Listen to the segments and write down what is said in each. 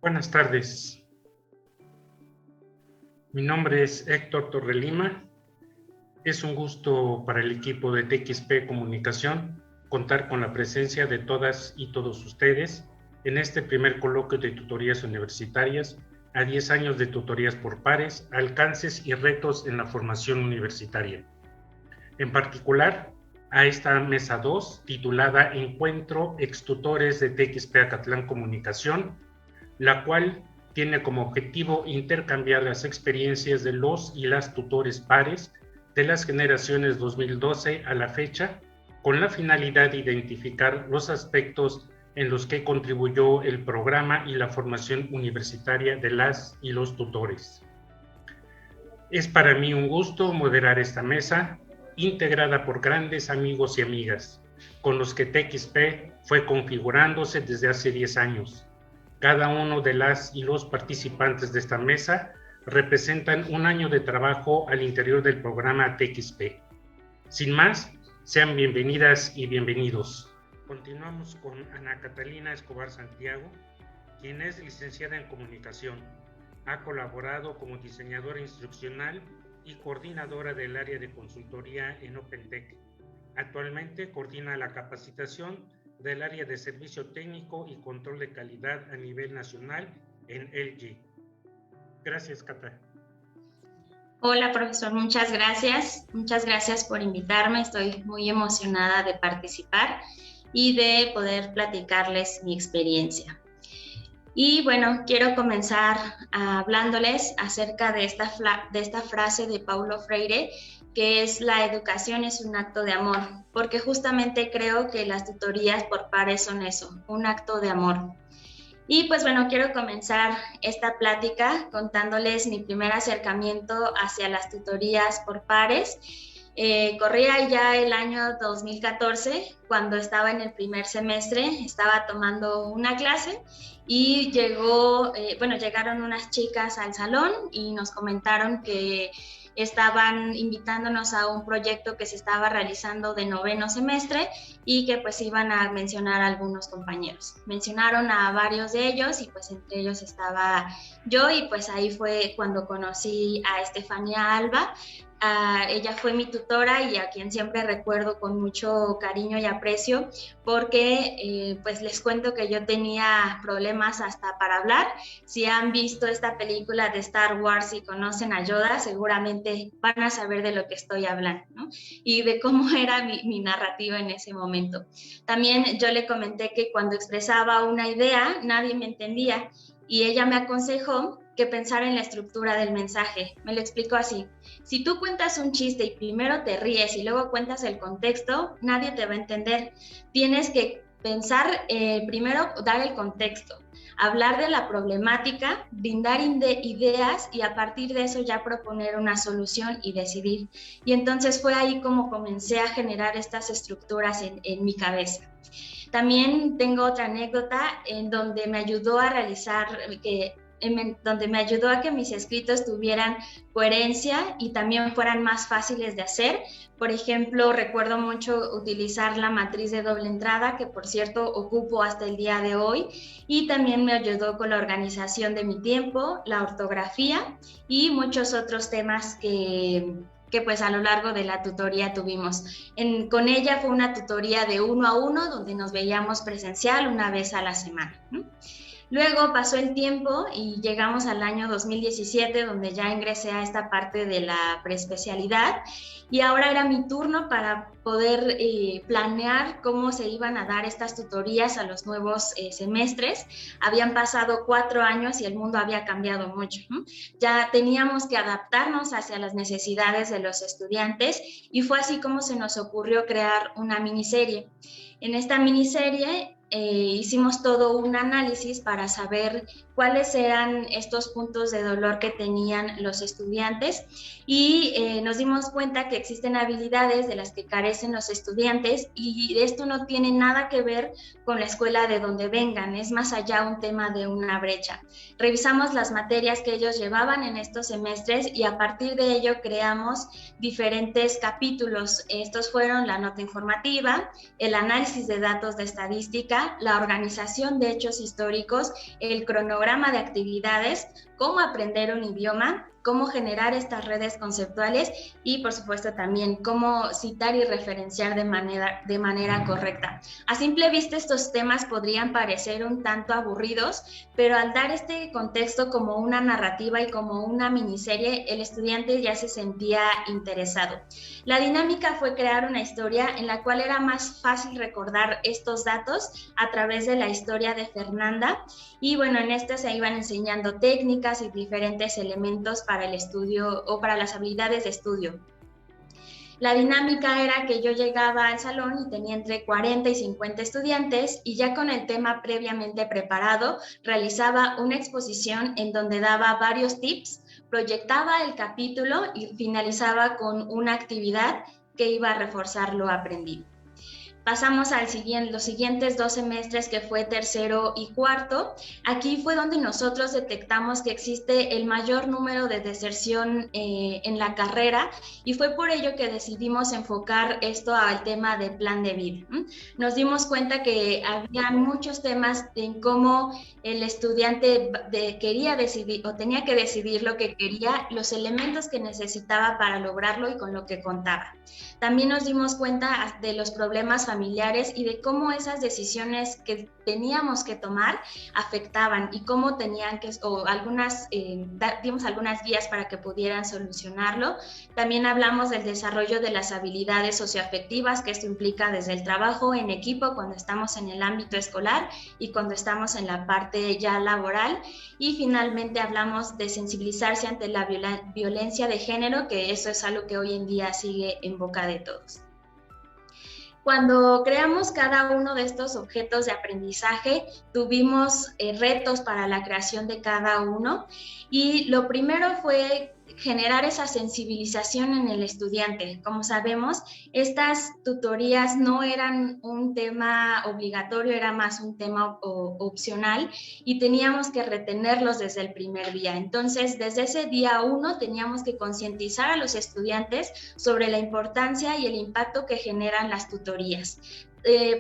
Buenas tardes. Mi nombre es Héctor Torrelima. Es un gusto para el equipo de TXP Comunicación contar con la presencia de todas y todos ustedes en este primer coloquio de tutorías universitarias a 10 años de tutorías por pares, alcances y retos en la formación universitaria. En particular, a esta mesa 2, titulada Encuentro Extutores de TXP Acatlán Comunicación, la cual tiene como objetivo intercambiar las experiencias de los y las tutores pares de las generaciones 2012 a la fecha, con la finalidad de identificar los aspectos en los que contribuyó el programa y la formación universitaria de las y los tutores. Es para mí un gusto moderar esta mesa, integrada por grandes amigos y amigas, con los que TXP fue configurándose desde hace 10 años. Cada uno de las y los participantes de esta mesa representan un año de trabajo al interior del programa TXP. Sin más, sean bienvenidas y bienvenidos. Continuamos con Ana Catalina Escobar Santiago, quien es licenciada en Comunicación. Ha colaborado como diseñadora instruccional y coordinadora del área de consultoría en OpenTech. Actualmente coordina la capacitación del área de servicio técnico y control de calidad a nivel nacional en LG. Gracias, Cata. Hola, profesor, muchas gracias. Muchas gracias por invitarme. Estoy muy emocionada de participar y de poder platicarles mi experiencia. Y bueno, quiero comenzar hablándoles acerca de esta frase de Paulo Freire, que es: la educación es un acto de amor, porque justamente creo que las tutorías por pares son eso, un acto de amor. Y pues bueno, quiero comenzar esta plática contándoles mi primer acercamiento hacia las tutorías por pares. Corría ya el año 2014, cuando estaba en el primer semestre, estaba tomando una clase y llegaron unas chicas al salón y nos comentaron que estaban invitándonos a un proyecto que se estaba realizando de noveno semestre y que pues iban a mencionar a algunos compañeros. Mencionaron a varios de ellos y pues entre ellos estaba yo, y pues ahí fue cuando conocí a Estefanía Alba. Ella fue mi tutora y a quien siempre recuerdo con mucho cariño y aprecio, porque pues les cuento que yo tenía problemas hasta para hablar. Si han visto esta película de Star Wars y conocen a Yoda, seguramente van a saber de lo que estoy hablando, ¿no? Y de cómo era mi narrativa en ese momento. También yo le comenté que cuando expresaba una idea nadie me entendía, y ella me aconsejó que pensara en la estructura del mensaje. Me lo explicó así: si tú cuentas un chiste y primero te ríes y luego cuentas el contexto, nadie te va a entender. Tienes que pensar, primero dar el contexto, hablar de la problemática, brindar ideas y a partir de eso ya proponer una solución y decidir. Y entonces fue ahí como comencé a generar estas estructuras en mi cabeza. También tengo otra anécdota en donde me ayudó a que mis escritos tuvieran coherencia y también fueran más fáciles de hacer. Por ejemplo, recuerdo mucho utilizar la matriz de doble entrada, que por cierto ocupo hasta el día de hoy, y también me ayudó con la organización de mi tiempo, la ortografía y muchos otros temas que pues a lo largo de la tutoría tuvimos. Con ella fue una tutoría de 1 a 1, donde nos veíamos presencial una vez a la semana, ¿no? Luego pasó el tiempo y llegamos al año 2017, donde ya ingresé a esta parte de la preespecialidad, y ahora era mi turno para poder planear cómo se iban a dar estas tutorías a los nuevos semestres. Habían pasado 4 años y el mundo había cambiado mucho, ¿no? Ya teníamos que adaptarnos hacia las necesidades de los estudiantes, y fue así como se nos ocurrió crear una miniserie. En esta miniserie hicimos todo un análisis para saber cuáles eran estos puntos de dolor que tenían los estudiantes, y nos dimos cuenta que existen habilidades de las que carecen los estudiantes, y esto no tiene nada que ver con la escuela de donde vengan, es más allá un tema de una brecha. Revisamos las materias que ellos llevaban en estos semestres y a partir de ello creamos diferentes capítulos. Estos fueron la nota informativa, el análisis de datos de estadística, didáctica, la organización de hechos históricos, el cronograma de actividades, cómo aprender un idioma, cómo generar estas redes conceptuales y, por supuesto, también cómo citar y referenciar de manera correcta. A simple vista, estos temas podrían parecer un tanto aburridos, pero al dar este contexto como una narrativa y como una miniserie, el estudiante ya se sentía interesado. La dinámica fue crear una historia en la cual era más fácil recordar estos datos a través de la historia de Fernanda, y bueno, en esta se iban enseñando técnicas y diferentes elementos para el estudio o para las habilidades de estudio. La dinámica era que yo llegaba al salón y tenía entre 40 y 50 estudiantes, y ya con el tema previamente preparado realizaba una exposición en donde daba varios tips, proyectaba el capítulo y finalizaba con una actividad que iba a reforzar lo aprendido. Pasamos los siguientes 2 semestres, que fue tercero y cuarto. Aquí fue donde nosotros detectamos que existe el mayor número de deserción en la carrera, y fue por ello que decidimos enfocar esto al tema de plan de vida. Nos dimos cuenta que había muchos temas en cómo el estudiante quería decidir o tenía que decidir lo que quería, los elementos que necesitaba para lograrlo y con lo que contaba. También nos dimos cuenta de los problemas familiares y de cómo esas decisiones que teníamos que tomar afectaban y cómo tenían que, dimos algunas guías para que pudieran solucionarlo. También hablamos del desarrollo de las habilidades socioafectivas, que esto implica desde el trabajo en equipo cuando estamos en el ámbito escolar y cuando estamos en la parte ya laboral. Y finalmente hablamos de sensibilizarse ante la violencia de género, que eso es algo que hoy en día sigue en boca de todos. Cuando creamos cada uno de estos objetos de aprendizaje, tuvimos retos para la creación de cada uno, y lo primero fue generar esa sensibilización en el estudiante. Como sabemos, estas tutorías no eran un tema obligatorio, era más un tema opcional, y teníamos que retenerlos desde el primer día. Entonces, desde ese día 1 teníamos que concientizar a los estudiantes sobre la importancia y el impacto que generan las tutorías.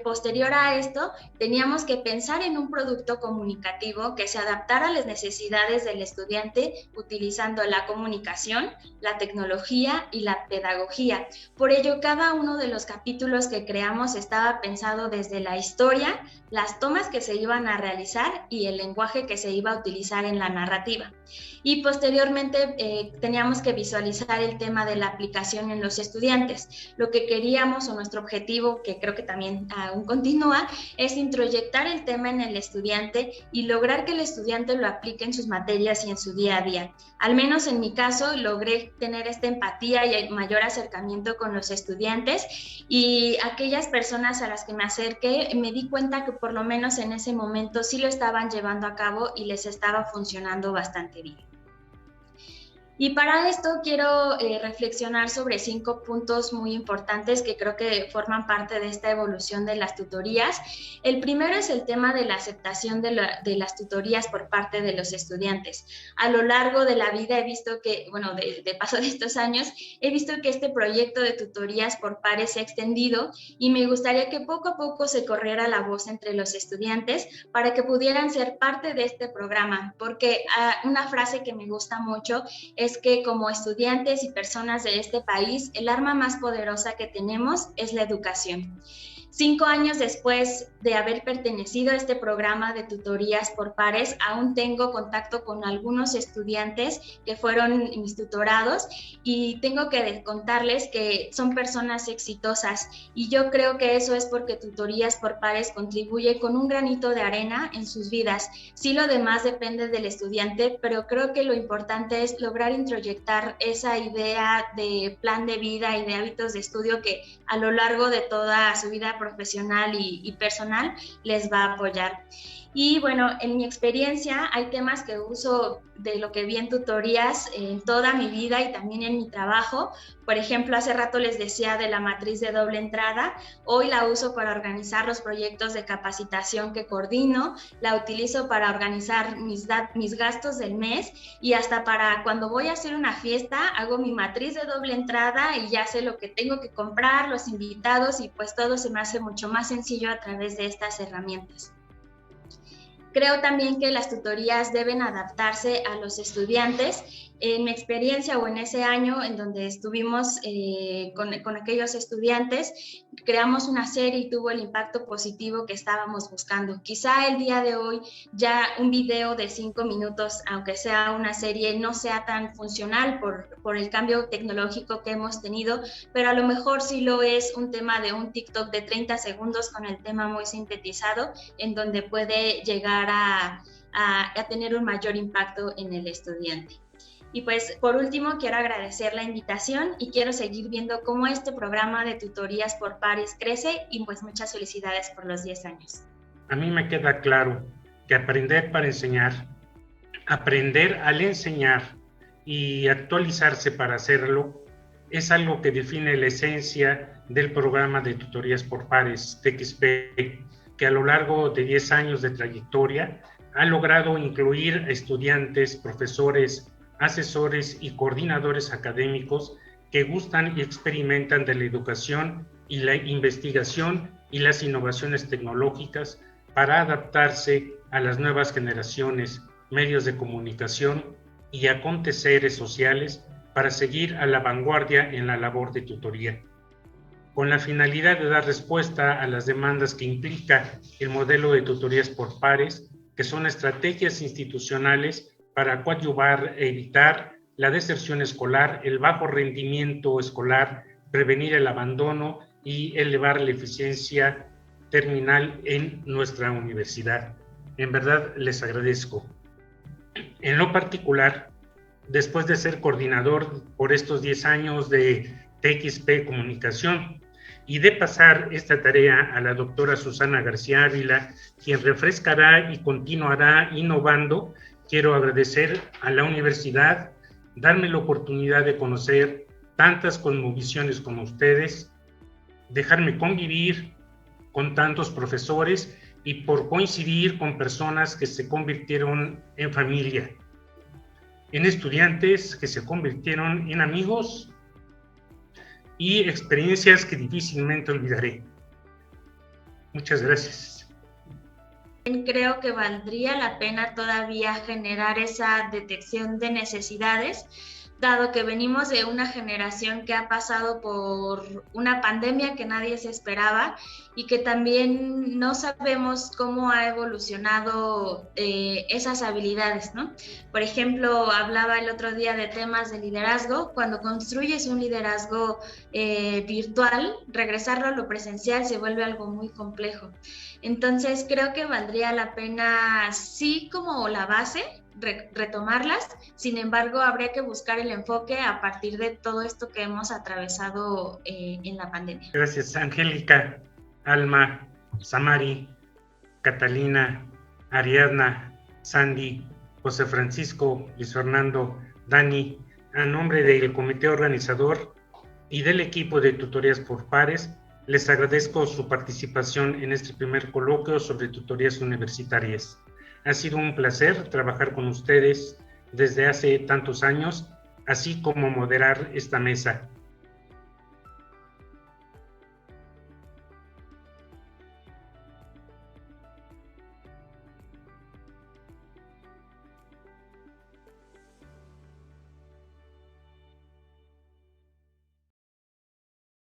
Posterior a esto, teníamos que pensar en un producto comunicativo que se adaptara a las necesidades del estudiante, utilizando la comunicación, la tecnología y la pedagogía. Por ello, cada uno de los capítulos que creamos estaba pensado desde la historia, las tomas que se iban a realizar y el lenguaje que se iba a utilizar en la narrativa. Y posteriormente teníamos que visualizar el tema de la aplicación en los estudiantes. Lo que queríamos, o nuestro objetivo, que creo que también aún continúa, es introyectar el tema en el estudiante y lograr que el estudiante lo aplique en sus materias y en su día a día. Al menos en mi caso, logré tener esta empatía y mayor acercamiento con los estudiantes, y aquellas personas a las que me acerqué, me di cuenta que por lo menos en ese momento sí lo estaban llevando a cabo y les estaba funcionando bastante bien. Y para esto quiero reflexionar sobre 5 puntos muy importantes que creo que forman parte de esta evolución de las tutorías. El primero es el tema de la aceptación de las tutorías por parte de los estudiantes. A lo largo de la vida he visto que, bueno, de paso de estos años, he visto que este proyecto de tutorías por pares se ha extendido, y me gustaría que poco a poco se corriera la voz entre los estudiantes para que pudieran ser parte de este programa, porque una frase que me gusta mucho es que como estudiantes y personas de este país, el arma más poderosa que tenemos es la educación. 5 años después de haber pertenecido a este programa de tutorías por pares, aún tengo contacto con algunos estudiantes que fueron mis tutorados, y tengo que contarles que son personas exitosas, y yo creo que eso es porque tutorías por pares contribuye con un granito de arena en sus vidas. Sí, lo demás depende del estudiante, pero creo que lo importante es lograr introyectar esa idea de plan de vida y de hábitos de estudio que a lo largo de toda su vida profesional y personal les va a apoyar. Y bueno, en mi experiencia hay temas que uso de lo que vi en tutorías en toda mi vida y también en mi trabajo. Por ejemplo, hace rato les decía de la matriz de doble entrada. Hoy la uso para organizar los proyectos de capacitación que coordino, la utilizo para organizar mis gastos del mes y hasta para cuando voy a hacer una fiesta hago mi matriz de doble entrada y ya sé lo que tengo que comprar, los invitados y pues todo se me hace mucho más sencillo a través de estas herramientas. Creo también que las tutorías deben adaptarse a los estudiantes. En mi experiencia o en ese año en donde estuvimos con aquellos estudiantes, creamos una serie y tuvo el impacto positivo que estábamos buscando. Quizá el día de hoy ya un video de 5 minutos, aunque sea una serie, no sea tan funcional por el cambio tecnológico que hemos tenido, pero a lo mejor sí lo es un tema de un TikTok de 30 segundos con el tema muy sintetizado, en donde puede llegar a tener un mayor impacto en el estudiante. Y pues por último quiero agradecer la invitación y quiero seguir viendo cómo este programa de tutorías por pares crece y pues muchas felicidades por los 10 años. A mí me queda claro que aprender para enseñar, aprender al enseñar y actualizarse para hacerlo es algo que define la esencia del programa de tutorías por pares TXP, que a lo largo de 10 años de trayectoria ha logrado incluir a estudiantes, profesores, asesores y coordinadores académicos que gustan y experimentan de la educación y la investigación y las innovaciones tecnológicas para adaptarse a las nuevas generaciones, medios de comunicación y aconteceres sociales para seguir a la vanguardia en la labor de tutoría, con la finalidad de dar respuesta a las demandas que implica el modelo de tutorías por pares, que son estrategias institucionales para coadyuvar e evitar la deserción escolar, el bajo rendimiento escolar, prevenir el abandono y elevar la eficiencia terminal en nuestra universidad. En verdad les agradezco. En lo particular, después de ser coordinador por estos 10 años de TXP Comunicación y de pasar esta tarea a la doctora Susana García Ávila, quien refrescará y continuará innovando, quiero agradecer a la universidad, darme la oportunidad de conocer tantas cosmovisiones como ustedes, dejarme convivir con tantos profesores y por coincidir con personas que se convirtieron en familia, en estudiantes que se convirtieron en amigos y experiencias que difícilmente olvidaré. Muchas gracias. Creo que valdría la pena todavía generar esa detección de necesidades, dado que venimos de una generación que ha pasado por una pandemia que nadie se esperaba y que también no sabemos cómo ha evolucionado esas habilidades, ¿no? Por ejemplo, hablaba el otro día de temas de liderazgo. Cuando construyes un liderazgo virtual, regresarlo a lo presencial se vuelve algo muy complejo. Entonces, creo que valdría la pena, sí, como la base, retomarlas. Sin embargo, habría que buscar el enfoque a partir de todo esto que hemos atravesado en la pandemia. Gracias, Angélica, Alma, Samari, Catalina, Ariadna, Sandy, José Francisco, Luis Fernando, Dani, a nombre del comité organizador y del equipo de tutorías por pares, les agradezco su participación en este primer coloquio sobre tutorías universitarias. Ha sido un placer trabajar con ustedes desde hace tantos años, así como moderar esta mesa.